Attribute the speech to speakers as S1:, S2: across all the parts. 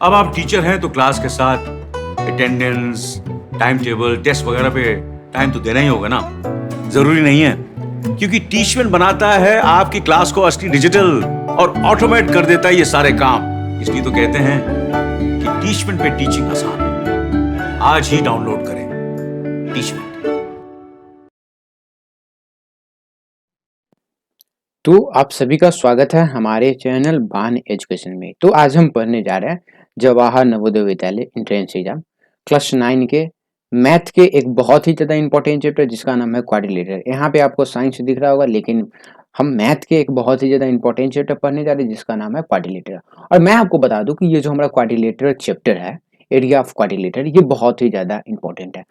S1: अब आप टीचर हैं तो क्लास के साथ अटेंडेंस, टाइम टेबल, टेस्ट वगैरह पे टाइम तो देना ही होगा ना। जरूरी नहीं है, क्योंकि टीचमेंट बनाता है आपकी क्लास को असली डिजिटल और ऑटोमेट कर देता है ये सारे काम। इसलिए तो कहते हैं कि टीचमेंट पे टीचिंग आसान है। आज ही डाउनलोड करें टीचमेंट।
S2: तो आप सभी का स्वागत है हमारे चैनल बान एजुकेशन में। तो आज हम पढ़ने जा रहे हैं Jawahar Navodaya Vidyalaya entrance exam class 9 के मैथ के एक बहुत ही ज़्यादा इंपॉर्टेंट चैप्टर जिसका नाम है क्वाड्रिलेटरल। यहाँ पे आपको साइंस दिख रहा होगा, लेकिन हम मैथ के एक बहुत ही ज़्यादा इंपॉर्टेंट चैप्टर पढ़ने जा रहे हैं जिसका नाम है क्वाड्रिलेटरल। और मैं आपको बता दूं कि ये जो हमारा क्वाड्रिलेटरल चैप्टर है, एरिया ऑफ क्वाड्रिलेटरल, ये बहुत ही ज़्यादा इंपॉर्टेंट है।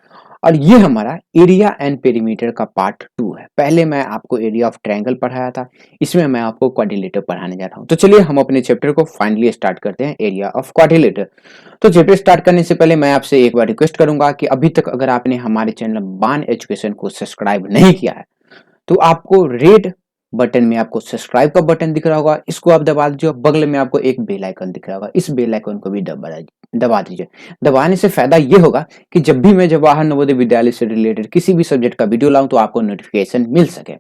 S2: और ये हमारा एरिया एंड पेरीमीटर का पार्ट 2 है। पहले मैं आपको एरिया ऑफ ट्रायंगल पढ़ाया था, इसमें मैं आपको क्वाड्रिलेटर पढ़ाने जा रहा हूँ। तो चलिए हम अपने चैप्टर को फाइनली स्टार्ट करते हैं, एरिया ऑफ क्वाड्रिलेटर। तो चैप्टर स्टार्ट करने से पहले मैं आपसे एक बार रिक्वेस्ट करूंगा कि अभी तक अगर आपने हमारे चैनल बान एजुकेशन को सब्सक्राइब नहीं किया है तो आपको रेड बटन में आपको सब्सक्राइब का बटन दिख रहा होगा, इसको आप दबा दीजिए। बगल में आपको एक बेल आइकन दिख रहा होगा, इस बेल आइकन को भी दबा दीजिए। दबाने से फायदा ये होगा कि जब भी मैं जवाहर नवोदय विद्यालय से रिलेटेड किसी भी सब्जेक्ट का वीडियो लाऊं तो आपको नोटिफिकेशन मिल सके।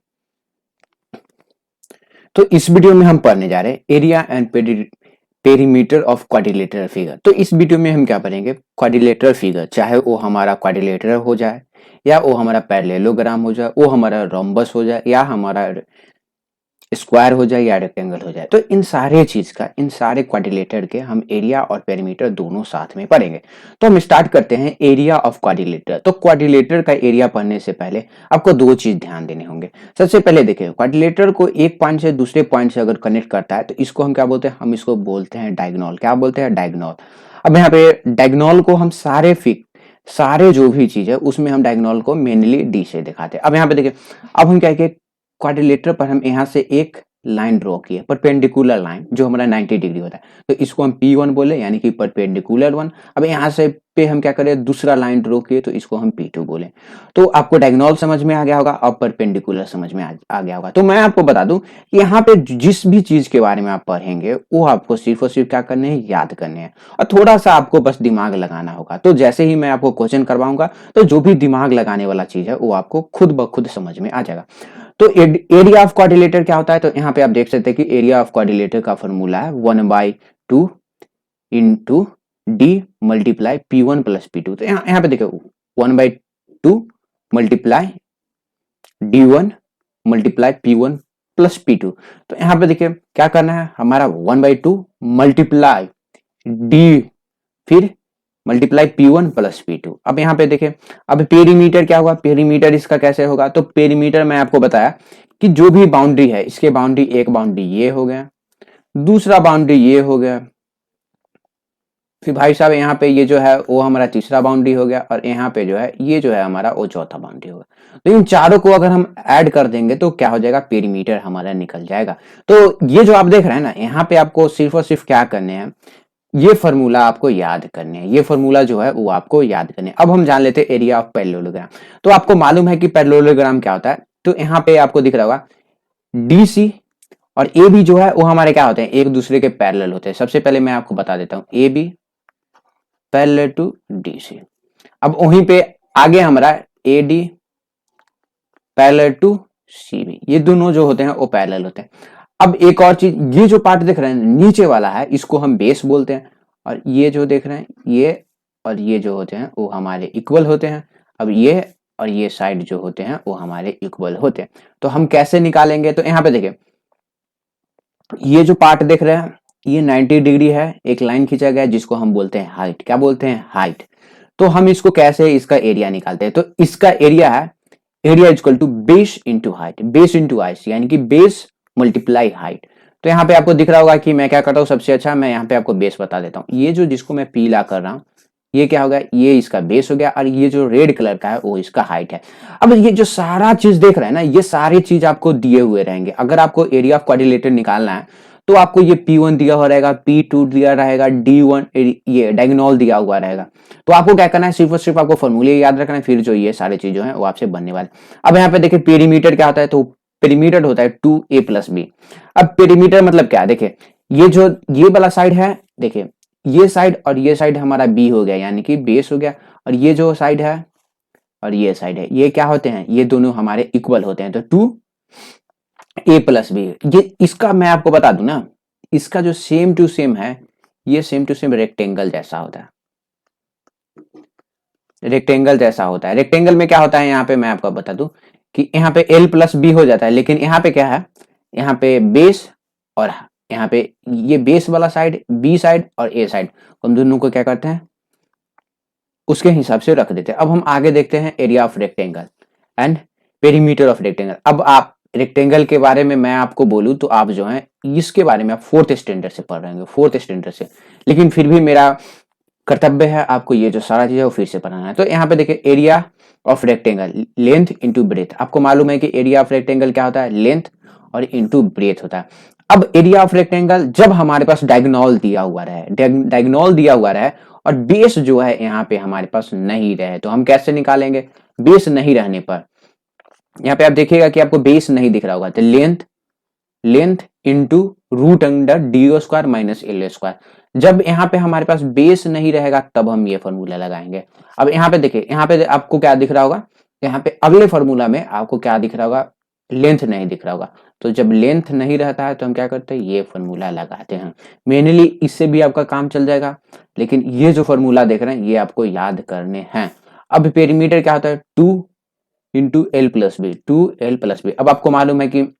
S2: तो इस वीडियो में हम पढ़ने जा रहे हैं area and perimeter of quadrilateral figure. तो इस वीडियो में हम क्या पढ़ेंगे, क्वाड्रिलेटरल फिगर, चाहे वो हमारा क्वाड्रिलेटरल हो जाए या वो हमारा पैरेललोग्राम हो जाए, वो हमारा रोम्बस हो जाए या हमारा स्क्वायर हो जाए या रेक्टेंगल हो जाए। तो इन सारे चीज का, इन सारे क्वाड्रिलेटर के हम एरिया और पेरीमीटर दोनों साथ में पढ़ेंगे। तो हम स्टार्ट करते हैं एरिया ऑफ क्वाड्रिलेटर। तो क्वाड्रिलेटर का एरिया पढ़ने से पहले आपको दो चीज ध्यान देने होंगे। सबसे पहले देखिए, क्वाड्रिलेटर को एक पॉइंट से दूसरे पॉइंट से अगर कनेक्ट करता है तो इसको हम क्या बोलते हैं, हम इसको बोलते हैं डायगोनल। क्या बोलते हैं, डायगोनल। अब यहाँ पे डायगोनल को हम सारे जो भी चीज है उसमें हम डायगोनल को मेनली डी से दिखाते हैं। अब यहाँ पे देखिए, अब हम क्या किए, क्वाड्रिलेटर पर हम यहाँ से एक लाइन ड्रॉ किए, परपेंडिकुलर लाइन जो हमारा 90 डिग्री होता है, तो इसको हम P1 बोले, यानी कि परपेंडिकुलर वन। अब यहाँ से पे हम क्या करें, दूसरा लाइन ड्रॉ किए तो इसको हम P2 बोले। तो आपको डायगोनल समझ में आ गया होगा और परपेंडिकुलर समझ में आ गया होगा। तो मैं आपको बता दूं कि यहाँ पे जिस भी चीज के बारे में आप पढ़ेंगे वो आपको सिर्फ और सिर्फ क्या करने हैं, याद करने हैं, और थोड़ा सा आपको बस दिमाग लगाना होगा। तो जैसे ही मैं आपको क्वेश्चन करवाऊंगा तो जो भी दिमाग लगाने वाला चीज है वो आपको खुद ब खुद समझ में आ जाएगा। तो एरिया ऑफ क्वाड्रिलेटर क्या होता है, तो यहाँ पे आप देख सकते हैं कि एरिया ऑफ क्वाड्रिलेटर का फॉर्मूला है 1/2 into D multiply P1 plus P2। तो यहाँ पे देखो 1/2 multiply D1 multiply P1 plus P2। तो यहाँ पे देखिए क्या करना है, हमारा 1/2 मल्टीप्लाई डी, फिर मल्टीप्लाई P1 प्लस P2। अब यहाँ पे देखें, अब पेरीमीटर क्या होगा, पेरीमीटर इसका कैसे होगा, तो पेरीमीटर मैं आपको बताया कि जो भी बाउंड्री है, इसके बाउंड्री, एक बाउंड्री ये हो गया, दूसरा बाउंड्री ये हो गया, फिर भाई साहब यहाँ पे ये जो है वो हमारा तीसरा बाउंड्री हो गया, और यहाँ पे जो है ये जो है हमारा वो चौथा बाउंड्री होगा। तो इन चारों को अगर हम ऐड कर देंगे तो क्या हो जाएगा, पेरीमीटर हमारा निकल जाएगा। तो ये जो आप देख रहे हैं ना, यहाँ पे आपको सिर्फ और सिर्फ क्या करने हैं, ये फॉर्मूला आपको याद करने हैं, ये फॉर्मूला जो है वो आपको याद करने हैं। अब हम जान लेते हैं एरिया ऑफ पैरेललोग्राम। तो आपको मालूम है कि पैरेललोग्राम क्या होता है, तो यहाँ पे आपको दिख रहा होगा डीसी और ए बी जो है वो हमारे क्या होते हैं, एक दूसरे के पैरेलल होते हैं। सबसे पहले मैं आपको बता देता हूं, A B parallel to DC. अब वहीं पे आगे हमारा A D parallel to C B, ये दोनों जो होते हैं वो पैरेलल होते हैं। अब एक और चीज, ये जो पार्ट देख रहे हैं नीचे वाला है, इसको हम बेस बोलते हैं, और ये जो देख रहे हैं ये और ये जो होते हैं वो हमारे इक्वल होते हैं। अब ये और ये साइड जो होते हैं वो हमारे इक्वल होते हैं। तो हम कैसे निकालेंगे, तो यहाँ पे देखिए, ये जो पार्ट देख रहे हैं ये 90 डिग्री है, एक लाइन खींचा गया जिसको हम बोलते हैं हाइट। क्या बोलते हैं, हाइट। तो हम इसको कैसे, इसका एरिया निकालते हैं, तो इसका एरिया है, area equal to base into height, base into height, यानी कि बेस मल्टीप्लाई हाइट। तो यहाँ पे आपको दिख रहा होगा कि मैं क्या करता हूँ, सबसे अच्छा मैं यहाँ पे आपको बेस बता देता हूँ। ये जो जिसको मैं पीला कर रहा हूँ ये क्या होगा, ये इसका बेस हो गया, और ये जो रेड कलर का है वो इसका हाइट है। अब ये जो सारा चीज देख रहे हैं ना, ये सारी चीज आपको दिए हुए रहेंगे। अगर आपको एरिया ऑफ क्वाड्रिलेटर निकालना है तो आपको ये P1 दिया हुआ रहेगा, P2 दिया रहेगा, D1 ये डायगोनल दिया हुआ रहेगा। तो आपको क्या करना है, सिर्फ और सिर्फ आपको फॉर्मूले याद रखना है, फिर जो ये सारे चीजें हैं वो आपसे बनने वाले। अब यहाँ पे देखिए पेरीमीटर क्या होता है, तो पेरीमीटर होता है 2a प्लस बी। अब पेरीमीटर मतलब क्या है, देखिए ये जो ये वाला साइड है, देखिए ये साइड और ये साइड हमारा बी हो गया, यानी कि बेस हो गया, और ये जो साइड है और ये साइड है, ये क्या होते हैं, ये दोनों हमारे इक्वल होते हैं। तो 2a प्लस बी, ये इसका मैं आपको बता दूं ना, इसका जो सेम टू सेम है, ये सेम टू सेम रेक्टेंगल जैसा होता है। रेक्टेंगल जैसा होता है। रेक्टेंगल में क्या होता है, यहाँ पे मैं आपको बता दूं कि यहाँ पे l प्लस बी हो जाता है, लेकिन यहाँ पे क्या है, यहाँ पे बेस और यहाँ पे ये बेस वाला साइड, बी साइड और ए साइड, हम दोनों को क्या करते हैं, उसके हिसाब से रख देते हैं। अब हम आगे देखते हैं area of rectangle and perimeter of rectangle. अब आप रेक्टेंगल के बारे में मैं आपको बोलूं तो आप जो है इसके बारे में आप 4th स्टैंडर्ड से पढ़ रहे होंगे, 4th स्टैंडर्ड से, लेकिन फिर भी मेरा कर्तव्य है आपको ये जो सारा चीज है वो फिर से पढ़ाना है। तो यहाँ पे देखिए area of rectangle, length into breadth. आपको मालूम है कि एरिया ऑफ रेक्टेंगल क्या होता है, लेंथ और इंटू ब्रेथ होता है। अब एरिया ऑफ रेक्टेंगल जब हमारे पास डायगोनल दिया हुआ रहे, डायगोनल दिया हुआ रहे और बेस जो है यहाँ पे हमारे पास नहीं रहे, तो हम कैसे निकालेंगे, बेस नहीं रहने पर। यहाँ पे आप देखिएगा कि आपको बेस नहीं दिख रहा होगा, तो length into root under D O square minus L square. जब यहाँ पे हमारे पास बेस नहीं रहेगा तब हम ये फॉर्मूला लगाएंगे। अब यहाँ पे देखिए, यहाँ पे आपको क्या दिख रहा होगा, यहाँ पे अगले फॉर्मूला में आपको क्या दिख रहा होगा, लेंथ नहीं दिख रहा होगा। तो जब लेंथ नहीं रहता है तो हम क्या करते हैं, ये फॉर्मूला लगाते हैं। मेनली इससे भी आपका काम चल जाएगा, लेकिन ये जो फॉर्मूला देख रहे हैं ये आपको याद करने हैं। अब पेरीमीटर क्या होता है, 2 into L plus B, 2l plus B. अब आपको मालूम है कि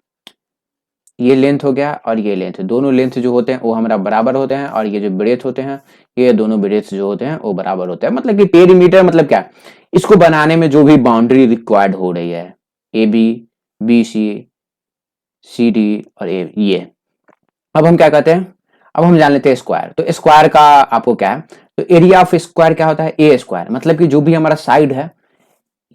S2: ये लेंथ हो गया और ये लेंथ, दोनों लेंथ जो होते हैं वो हमारा बराबर होते हैं, और ये जो ब्रेथ होते हैं ये दोनों ब्रेथ जो होते हैं वो बराबर होते हैं। मतलब कि पेरीमीटर मतलब क्या, इसको बनाने में जो भी बाउंड्री रिक्वायर्ड हो रही है, A B, B C, C D और ए, ये। अब हम क्या कहते हैं, अब हम जान लेते हैं स्क्वायर। तो स्क्वायर का आपको क्या है, तो एरिया ऑफ स्क्वायर क्या होता है, ए स्क्वायर। मतलब कि जो भी हमारा साइड है,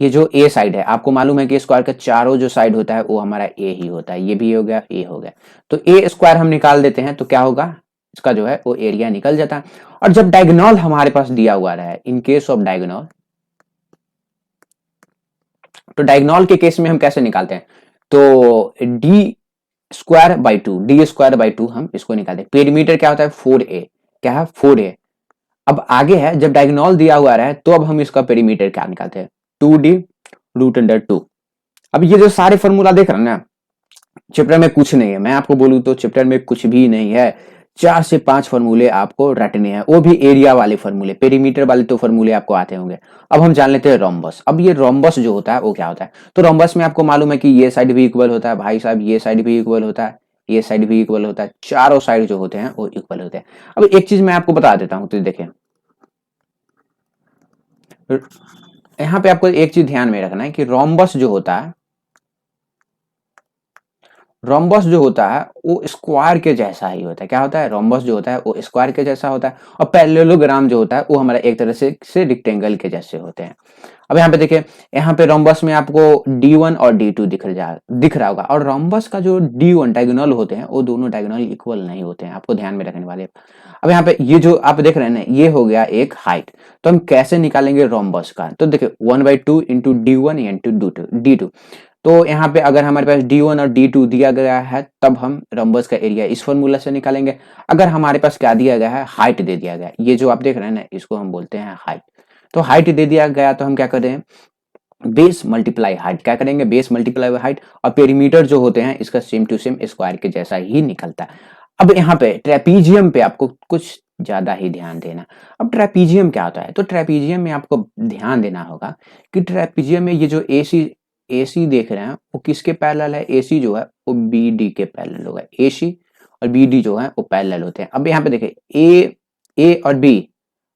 S2: ये जो ए साइड है, आपको मालूम है कि स्क्वायर का चारों जो साइड होता है वो हमारा ए ही होता है। ये भी हो गया, ए हो गया, तो ए स्क्वायर हम निकाल देते हैं, तो क्या होगा, इसका जो है वो एरिया निकल जाता है। और जब डायगोनल हमारे पास दिया हुआ रहा है, इन केस ऑफ डायगोनल, तो डायगोनल के केस में हम कैसे निकालते हैं, तो D square by 2, D square by 2 हम इसको निकालते हैं। पेरीमीटर क्या होता है, 4a, क्या है 4a। अब आगे है, जब डायगोनल दिया हुआ रहा है तो अब हम इसका पेरीमीटर क्या निकालते हैं, 2d रूट अंडर 2। अब ये जो सारे फॉर्मूला देख रहे हैं ना, चैप्टर में कुछ नहीं है, मैं आपको बोलूं तो चैप्टर में कुछ भी नहीं है। 4 से 5 फॉर्मूले आपको रटने हैं, वो भी एरिया वाले फॉर्मूले, पेरीमीटर वाले तो फॉर्मूले आपको आते होंगे। अब हम जान लेते हैं रोम्बस। अब ये रोम्बस जो होता है वो क्या होता है, तो रोम्बस में आपको मालूम है कि ये साइड भी इक्वल होता है भाई साहब, ये साइड भी इक्वल होता है, ये साइड भी इक्वल होता है, चारों साइड जो होते हैं वो इक्वल होते हैं। अब एक चीज मैं आपको बता देता हूं, तो देखें यहाँ पे आपको एक चीज ध्यान में रखना है कि रोम्बस जो होता है, रोम्बस जो होता है वो स्क्वायर के जैसा ही होता है। क्या होता है, रोम्बस जो होता है वो स्क्वायर के जैसा होता है, और पैरेललोग्राम जो होता है वो हमारा एक तरह से रेक्टेंगल के जैसे होते हैं। अब यहाँ पे देखिए, यहाँ पे रोम्बस में आपको D1 और D2 दिख रहा होगा, और रोम्बस का जो D1 डायगोनल होते हैं वो दोनों डायगोनल इक्वल नहीं होते हैं, आपको ध्यान में रखने वाले। अब यहाँ पे ये जो आप देख रहे हैं ना, ये हो गया एक हाइट। तो हम कैसे निकालेंगे रोम्बस का, तो देखिए 1/2 इंटू D1 इंटू D2। तो यहाँ पे अगर हमारे पास D1 और D2 दिया गया है तब हम रोम्बस का एरिया इस फॉर्मूला से निकालेंगे। अगर हमारे पास क्या दिया गया है, हाइट दे दिया गया है, ये जो आप देख रहे हैं ना इसको हम बोलते हैं हाइट। तो हाइट दे दिया गया तो हम क्या करें, बेस मल्टीप्लाई हाइट, क्या करेंगे, बेस मल्टीप्लाई हाइट। और पेरीमीटर जो होते हैं इसका सेम टू सेम स्क्वायर के जैसा ही निकलता है। अब यहाँ पे ट्रेपीजियम पे आपको कुछ ज्यादा ही ध्यान देना। अब ट्रेपीजियम क्या होता है, तो ट्रेपीजियम में आपको ध्यान देना होगा कि ट्रेपीजियम में ये जो AC देख रहे हैं वो किसके पैरेलल है, AC जो है वो BD के पैरेलल होगा। AC और BD जो है वो पैरेलल होते हैं। अब यहाँ पे देखिए A और B,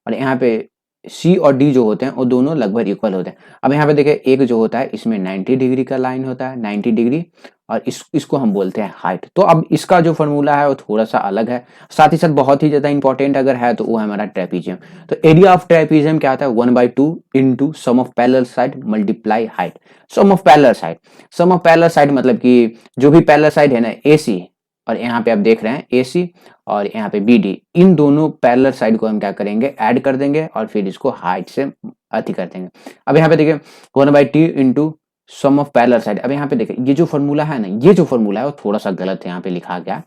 S2: और यहाँ पे C और D जो होते हैं वो दोनों लगभग इक्वल होते हैं। अब यहाँ पे देखिए एक जो होता है इसमें 90 डिग्री का लाइन होता है, 90 डिग्री, और इसको हम बोलते हैं हाइट। तो अब इसका जो फॉर्मूला है वो थोड़ा सा अलग है, साथ ही साथ बहुत ही ज्यादा इंपॉर्टेंट अगर है तो वो है हमारा ट्रेपीजियम। तो एरिया ऑफ ट्रेपीजियम क्या होता है, 1/2 into sum of parallel side multiply height. Sum of parallel side, sum of parallel side मतलब कि जो भी पैरेलल साइड है ना AC, और यहाँ पे आप देख रहे हैं AC और यहाँ पे BD, इन दोनों पैरेलल साइड को हम क्या करेंगे, ऐड कर देंगे और फिर इसको हाइट से अति कर देंगे। अब यहाँ पे देखिए 1/2 into sum of parallel side. अब यहाँ पे देखिए ये जो फॉर्मूला है ना, ये जो फॉर्मूला है वो थोड़ा सा गलत है, यहाँ पे लिखा गया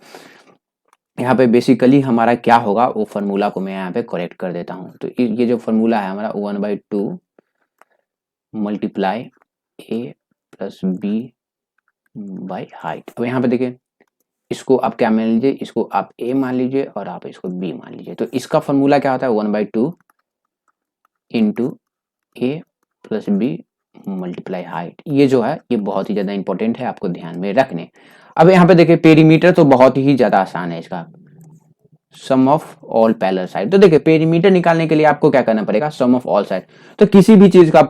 S2: यहाँ पे बेसिकली हमारा क्या होगा वो फार्मूला को मैं यहाँ पे करेक्ट कर देता हूँ। तो ये जो फार्मूला है हमारा 1/2 multiply A plus B by height. अब यहाँ पे देखिए इसको आप क्या मान लीजिए, इसको आप ए मान लीजिए और आप इसको बी मान लीजिए। तो इसका फार्मूला क्या होता है 1/2 इंटू ए प्लस बी मल्टीप्लाई हाइट। ये जो है ये बहुत ही ज्यादा इंपॉर्टेंट है, आपको ध्यान में रखने। अब यहाँ पे देखिए पेरीमीटर तो बहुत ही ज्यादा आसान है इसका, सम ऑफ ऑल पैरेलल साइड। तो देखिए पेरीमीटर निकालने के लिए आपको क्या करना पड़ेगा, सम ऑफ ऑल साइड। तो किसी भी चीज का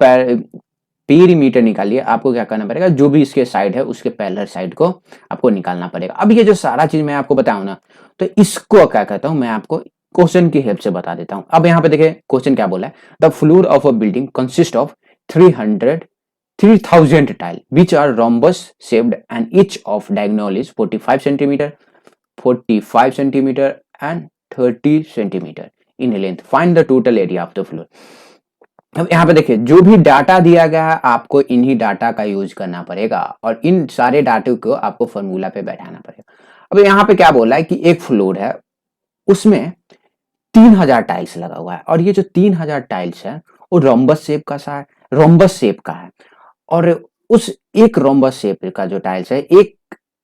S2: पेरीमीटर निकालिए, आपको क्या करना पड़ेगा, जो भी इसके साइड है उसके पैरेलल साइड को आपको निकालना पड़ेगा। अब ये जो सारा चीज मैं आपको बताऊं ना, तो इसको क्या कहता हूं, मैं आपको क्वेश्चन की हेल्प से बता देता हूं। अब यहाँ पे देखिए क्वेश्चन क्या बोला है, the floor of a building consist of 3000 tile which are rhombus shaped and each of diagonal is 45 centimeter, 45 centimeter and 30 centimeter in length. Find the total area of the floor. अब यहाँ पे देखिए जो भी data दिया गया है आपको इन्हीं डाटा का यूज करना पड़ेगा और इन सारे डाटे को आपको फॉर्मूला पे बैठाना पड़ेगा। अब यहाँ पे क्या बोला है कि एक फ्लोर है उसमें 3000 टाइल्स लगा हुआ है और ये जो 3000 टाइल्स है वो रोम्बस शेप का सा रोम्बस शेप का है और उस एक रोम्बस शेप का जो टाइल्स है, एक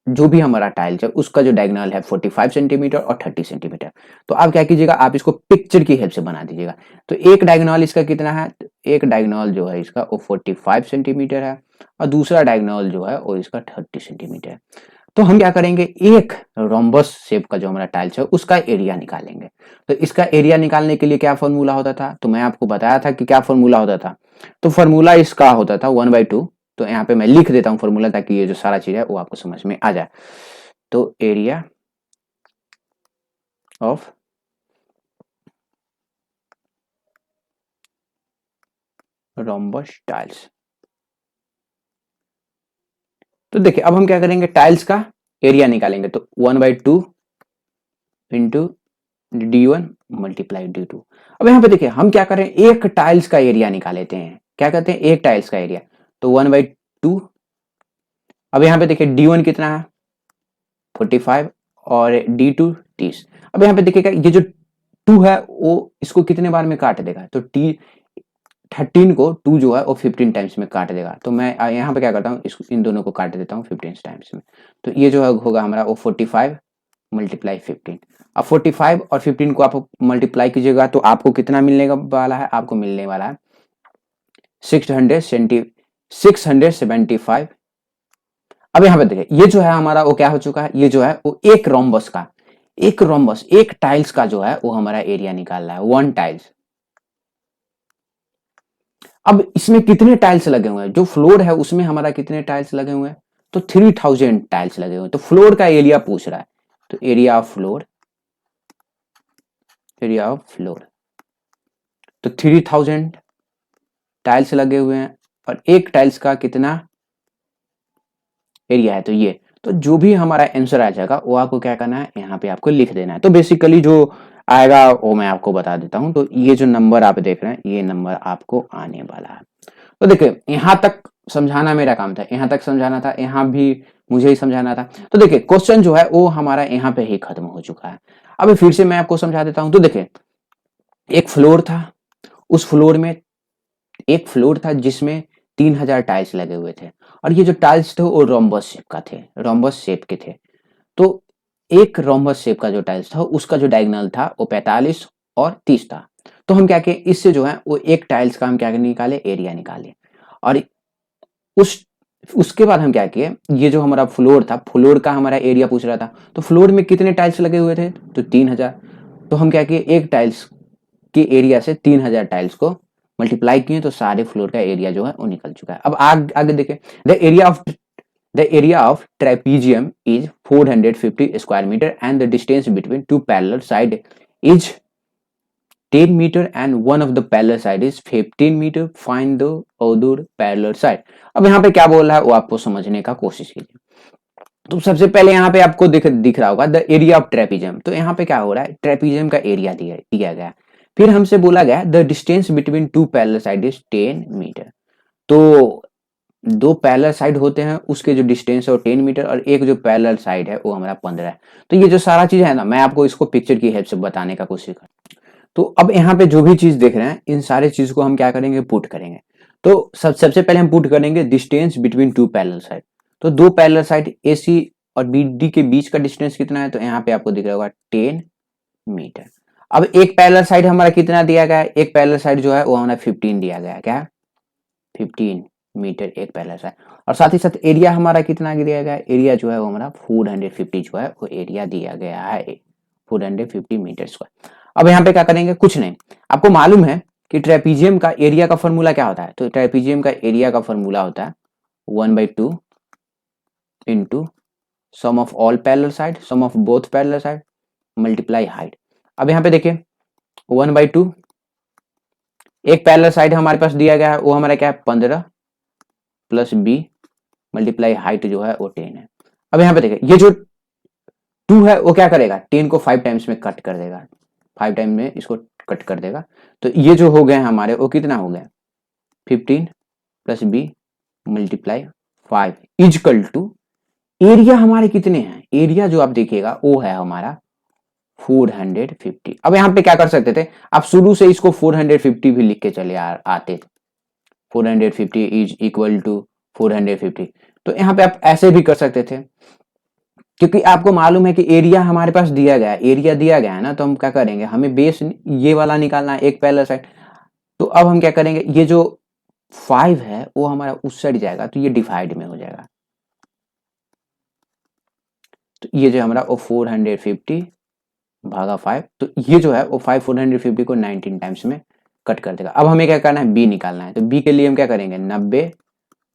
S2: जो भी हमारा टाइल्स है उसका जो डायगोनल है 45 सेंटीमीटर और 30 सेंटीमीटर। तो आप क्या कीजिएगा, आप इसको पिक्चर की हेल्प से बना दीजिएगा। तो एक डायगोनल इसका कितना है, एक डायगोनल जो है इसका वो 45 सेंटीमीटर है और दूसरा डायगोनल जो है वो इसका 30 सेंटीमीटर है। तो हम क्या करेंगे, एक रोम्बस शेप का जो हमारा टाइल्स है उसका एरिया निकालेंगे। तो इसका एरिया निकालने के लिए क्या फॉर्मूला होता था, तो मैं आपको बताया था कि क्या फॉर्मूला होता था। तो फॉर्मूला इसका होता था 1/2। तो यहाँ पे मैं लिख देता हूँ फॉर्मूला ताकि ये जो सारा चीज है वो आपको समझ में आ जाए। तो एरिया ऑफ रोम्बस टाइल्स। तो देखिए अब हम क्या करेंगे, टाइल्स का एरिया निकालेंगे। तो 1/2 इंटू d1 मल्टीप्लाई d2। अब यहाँ पे देखिए हम क्या करें, एक टाइल्स का एरिया निकालेते हैं। क्या कहते हैं, एक टाइल्स का एरिया। तो 1/2। अब यहाँ पे देखिए d1 कितना है 45 और d2 30। अब यहाँ पे देखिएगा ये जो 2 है वो इसको कितने बार में काट देगा, तो 13 को 2 जो है वो 15 टाइम्स में काट देगा। तो मैं यहाँ पे क्या करता हूँ, इन दोनों को काट देता हूँ 15 टाइम्स में। तो ये जो है होगा हमारा वो 45 मल्टीप्लाई 15। अब 45 और 15 को आप मल्टीप्लाई कीजिएगा तो आपको कितना मिलने वाला है, आपको मिलने वाला है 675। अब यहाँ पे देखिए ये जो है हमारा वो क्या हो चुका है, ये जो है वो एक रोम्बस का, एक टाइल्स का जो है वो हमारा एरिया निकाल रहा है, 1 टाइल्स। अब इसमें कितने टाइल्स लगे हुए हैं, जो फ्लोर है उसमें हमारा कितने टाइल्स लगे हुए हैं, तो 3000 टाइल्स लगे हुए हैं। तो फ्लोर का एरिया पूछ रहा है, तो एरिया ऑफ फ्लोर तो 3000 टाइल्स लगे हुए हैं और एक टाइल्स का कितना एरिया है, तो ये। तो जो भी हमारा आंसर आ जाएगा वो आपको क्या करना है, यहाँ पे आपको लिख देना है। तो बेसिकली जो आएगा वो मैं आपको बता देता हूँ। तो ये जो नंबर आप देख रहे हैं ये नंबर आपको आने वाला है। तो देखिए यहाँ तक समझाना मेरा काम था, यहाँ तक समझाना था, यहाँ भी मुझे ही समझाना था। तो देखिए क्वेश्चन जो है वो हमारा यहाँ पे ही खत्म हो चुका है। अब फिर से मैं आपको समझा देता हूँ। तो देखिए एक फ्लोर था, उस फ्लोर में एक फ्लोर था जिसमें 3000 टाइल्स लगे हुए थे और ये जो टाइल्स थे वो रोम्बस शेप का थे, रोम्बस शेप के थे। तो एक रोम्बस शेप का जो टाइल्स था उसका जो डायगोनल था वो 45 और 30 था। तो हम क्या किए, इससे जो है वो एक टाइल्स का हम क्या निकाले, एरिया निकाले। और उसके बाद हम क्या किए, ये जो हमारा फ्लोर था, फ्लोर का हमारा एरिया पूछ रहा था। तो फ्लोर में कितने टाइल्स लगे हुए थे, तो 3000। तो हम क्या किए, एक टाइल्स के एरिया से 3000 टाइल्स को मल्टीप्लाई किए तो सारे फ्लोर का एरिया जो है वो निकल चुका है। अब आगे देखें, the area of trapezium is 450 square metre and the distance between two parallel side is 10 metre and one of the parallel side is 15 metre. Find the other parallel side. अब यहाँ पे क्या बोल रहा है वो आपको समझने का कोशिश कीजिए। तो सबसे पहले यहाँ पे आपको दिख रहा होगा द एरिया ऑफ ट्रेपीजियम। तो यहाँ पे क्या हो रहा है, ट्रेपीजियम का एरिया दिया गया। फिर हमसे बोला गया the distance between two parallel side is 10 metre. तो दो पैरेलल साइड होते हैं उसके जो डिस्टेंस है वो 10 मीटर और एक जो पैरेलल साइड है वो हमारा 15 है। तो ये जो सारा चीज है ना, मैं आपको इसको पिक्चर की हेल्प से बताने का कोशिश कर। तो अब यहाँ पे जो भी चीज देख रहे हैं इन सारे चीज को हम क्या करेंगे, पुट करेंगे। तो सबसे पहले हम पुट करेंगे distance between two parallel side. तो दो पैरेलल साइड AC और BD के बीच का डिस्टेंस कितना है, तो यहाँ पे आपको दिख रहा होगा 10 मीटर। अब एक पैरेलल साइड हमारा कितना दिया गया है, एक पैरेलल साइड जो है वो हमारा 15 दिया गया है। क्या है? 15 मीटर एक पैरेलल साइड। और साथ ही साथ एरिया हमारा कितना दिया गया है, एरिया जो है वो हमारा 450 जो है वो एरिया दिया गया है, 450 मीटर स्क्वायर। अब यहाँ पे क्या करेंगे, कुछ नहीं, आपको मालूम है कि ट्रेपीजियम का एरिया का फॉर्मूला क्या होता है। तो ट्रेपीजियम का एरिया का फॉर्मूला होता है 1/2 into sum of all parallel side, sum of both parallel side multiply height. अब यहाँ पे देखिए 1/2, एक पैरेलल साइड हमारे पास दिया गया है वो हमारा क्या है 15 प्लस B मल्टीप्लाई हाइट जो है वो 10 है। अब यहाँ पे देखिए ये जो 2 है वो क्या करेगा, 10 को 5 टाइम्स में कट कर देगा, 5 टाइम में इसको कट कर देगा। तो ये जो हो गए हमारे वो कितना हो गया 15 plus B multiply 5 equal to area हमारे कितने हैं, एरिया जो आप देखिएगा वो है हमारा 450। अब यहाँ पे क्या कर सकते थे, आप शुरू से इसको 450 भी लिख के चले आते, 450 इज इक्वल टू 450। तो यहाँ पे आप ऐसे भी कर सकते थे, क्योंकि आपको मालूम है कि एरिया हमारे पास दिया गया है, एरिया दिया गया है ना, तो हम क्या करेंगे, हमें बेस ये वाला निकालना है एक पैरेलल साइड। तो अब हम क्या करेंगे, ये जो 5 है वो हमारा उस साइड जाएगा तो ये डिवाइड में हो जाएगा। तो ये जो हमारा वो 450 भागा 5, तो ये जो है वो 450 को 19 टाइम्स में कट कर देगा। अब हमें क्या करना है, B निकालना है। तो B के लिए हम क्या करेंगे 90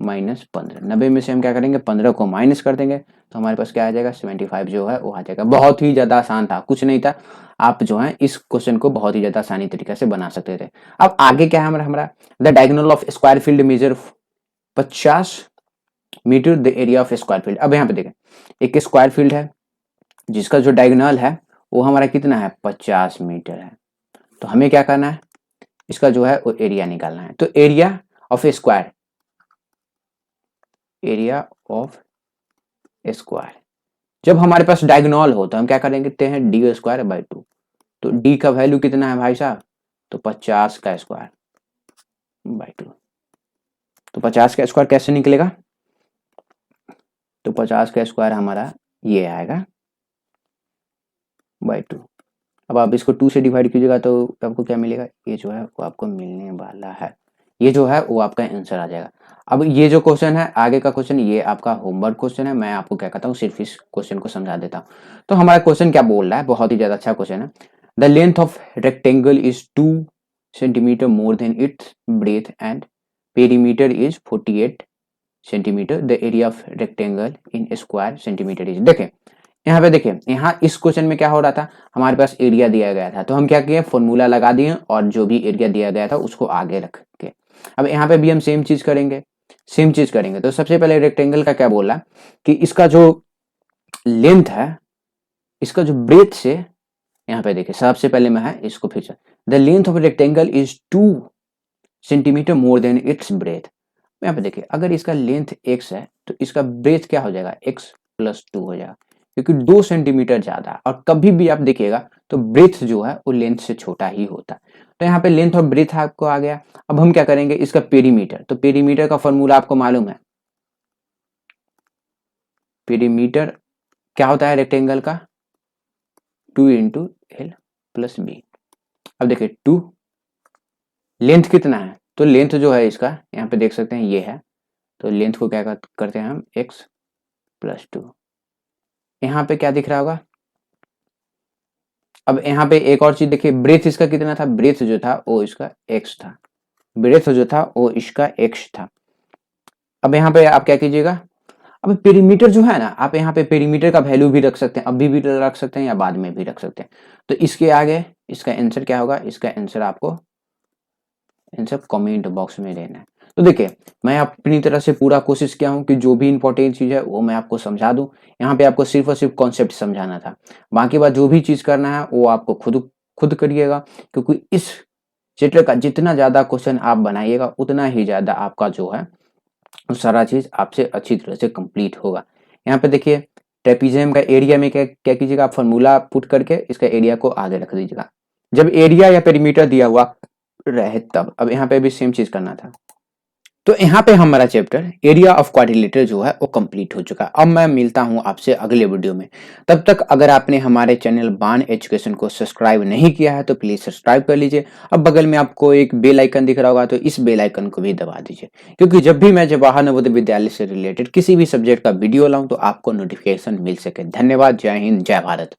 S2: माइनस 15, 90 में से हम क्या करेंगे 15 को माइनस कर देंगे, तो हमारे पास क्या आ जाएगा 75 जो है वो आ जाएगा। बहुत ही ज्यादा आसान था, कुछ नहीं था, आप जो है इस क्वेश्चन को बहुत ही ज्यादा आसानी तरीके से बना सकते थे। अब आगे क्या है हमारा the diagonal of square field measure 50 metre the area of square field. अब यहाँ पे देखें एक स्क्वायर फील्ड है जिसका जो डायगोनल है वो हमारा कितना है 50 मीटर है। तो हमें क्या करना है, इसका जो है वो एरिया निकालना है। तो area of A square, area of square जब हमारे पास डायगोनल हो तो हम क्या करेंगे हैं D²/2। तो D का वैल्यू कितना है भाई साहब, तो 50 का स्क्वायर बाई 2। तो 50 का स्क्वायर कैसे निकलेगा, तो 50 का स्क्वायर हमारा ये आएगा बाई 2। अब आप इसको 2 से डिवाइड कीजिएगा तो आपको क्या मिलेगा, ये जो है वो आपको मिलने वाला है, ये जो है वो आपका आंसर आ जाएगा। अब ये जो क्वेश्चन है आगे का क्वेश्चन ये आपका होमवर्क क्वेश्चन है, मैं आपको क्या कहता हूँ सिर्फ इस क्वेश्चन को समझा देता हूँ। तो हमारा क्वेश्चन क्या बोल रहा है, बहुत ही ज्यादा अच्छा क्वेश्चन है। The length of rectangle is 2 centimetre more than it's breath and perimeter is 48 centimetre, the area of rectangle in square centimetre is. देखें यहाँ पे देखिए, यहाँ इस क्वेश्चन में क्या हो रहा था, हमारे पास एरिया दिया गया था तो हम क्या किए फॉर्मूला लगा दिए और जो भी एरिया दिया गया था उसको आगे रख के अब यहाँ पे भी हम सेम चीज करेंगे, सेम चीज करेंगे। तो सबसे पहले रेक्टेंगल का क्या बोला कि इसका जो लेंथ है, इसका जो ब्रेथ से, यहाँ पे देखिए सबसे पहले मैं है इसको फिर the length of rectangle is 2 centimetre more than it's breath. यहाँ पे देखिए अगर इसका लेंथ x है तो इसका ब्रेथ क्या हो जाएगा x+2 हो जाएगा, क्योंकि 2 सेंटीमीटर ज्यादा है और कभी भी आप देखिएगा तो ब्रेथ जो है वो लेंथ से छोटा ही होता है। तो यहाँ पे लेंथ और ब्रेथ आपको आ गया। अब हम क्या करेंगे इसका पेरीमीटर, तो पेरीमीटर का फॉर्मूला आपको मालूम है, पेरीमीटर क्या होता है रेक्टेंगल का 2 × L+B। अब देखिए 2 लेंथ कितना है, तो लेंथ जो है इसका यहाँ पे देख सकते हैं ये है, तो लेंथ को क्या करते हैं हम x+2। यहाँ पे क्या दिख रहा होगा, अब यहाँ पे एक और चीज देखिए ब्रेथ इसका कितना था, ब्रेथ जो था वो इसका x था, ब्रेथ जो था वो इसका x था। अब यहाँ पे आप क्या कीजिएगा, अब पेरीमीटर जो है ना, आप यहाँ पे पेरीमीटर का वैल्यू भी रख सकते हैं, अभी भी रख सकते हैं या बाद में भी रख सकते हैं। तो इसके आगे इसका आंसर क्या होगा, इसका आंसर आपको आंसर कमेंट बॉक्स में देना है। तो देखिए मैं अपनी तरह से पूरा कोशिश किया हूँ कि जो भी इंपॉर्टेंट चीज है वो मैं आपको समझा दूं। यहाँ पे आपको सिर्फ और सिर्फ कॉन्सेप्ट समझाना था, बाकी बात जो भी चीज करना है वो आपको खुद करिएगा, क्योंकि इस चैप्टर का जितना ज्यादा क्वेश्चन आप बनाइएगा उतना ही ज्यादा आपका जो है वो सारा चीज आपसे अच्छी तरह से कंप्लीट होगा। यहाँ पे देखिए ट्रेपीजियम का एरिया में क्या क्या कीजिएगा, आप फॉर्मूला पुट करके इसका एरिया को आगे रख दीजिएगा। जब एरिया या पेरीमीटर दिया हुआ रहे तब, अब यहाँ पे भी सेम चीज करना था। तो यहाँ पे हमारा चैप्टर एरिया ऑफ क्वाड्रिलेटरल जो है वो कंप्लीट हो चुका है। अब मैं मिलता हूँ आपसे अगले वीडियो में। तब तक अगर आपने हमारे चैनल बान एजुकेशन को सब्सक्राइब नहीं किया है तो प्लीज सब्सक्राइब कर लीजिए। अब बगल में आपको एक बेल आइकन दिख रहा होगा तो इस बेल आइकन को भी दबा दीजिए, क्योंकि जब भी मैं जवाहर नवोदय विद्यालय से रिलेटेड किसी भी सब्जेक्ट का वीडियो लाऊं तो आपको नोटिफिकेशन मिल सके। धन्यवाद। जय हिंद, जय भारत।